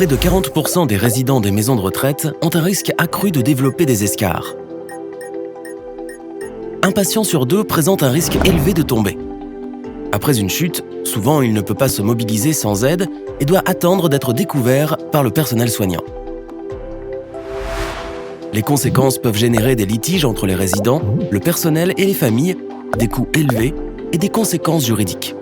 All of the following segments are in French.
Près de 40% des résidents des maisons de retraite ont un risque accru de développer des escarres. Un patient sur 2 présente un risque élevé de tomber. Après une chute, souvent il ne peut pas se mobiliser sans aide et doit attendre d'être découvert par le personnel soignant. Les conséquences peuvent générer des litiges entre les résidents, le personnel et les familles, des coûts élevés et des conséquences juridiques.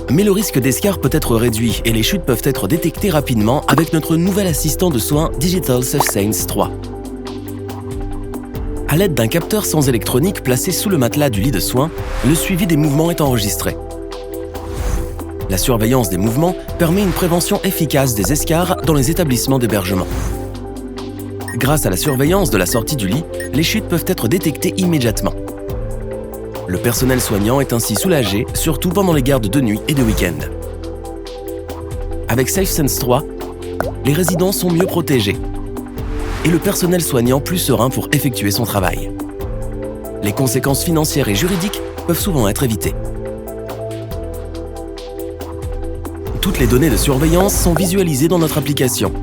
Mais le risque d'escarre peut être réduit et les chutes peuvent être détectées rapidement avec notre nouvel assistant de soins Digital SafeSense 3. À l'aide d'un capteur sans électronique placé sous le matelas du lit de soins, le suivi des mouvements est enregistré. La surveillance des mouvements permet une prévention efficace des escarres dans les établissements d'hébergement. Grâce à la surveillance de la sortie du lit, les chutes peuvent être détectées immédiatement. Le personnel soignant est ainsi soulagé, surtout pendant les gardes de nuit et de week-end. Avec SafeSense 3, les résidents sont mieux protégés et le personnel soignant plus serein pour effectuer son travail. Les conséquences financières et juridiques peuvent souvent être évitées. Toutes les données de surveillance sont visualisées dans notre application.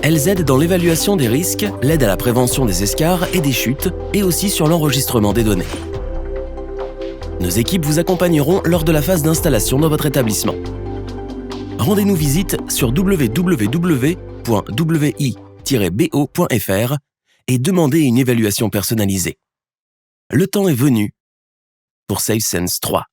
Elles aident dans l'évaluation des risques, l'aide à la prévention des escarres et des chutes, et aussi sur l'enregistrement des données. Nos équipes vous accompagneront lors de la phase d'installation dans votre établissement. Rendez-nous visite sur www.wi-bo.fr et demandez une évaluation personnalisée. Le temps est venu pour SafeSense 3.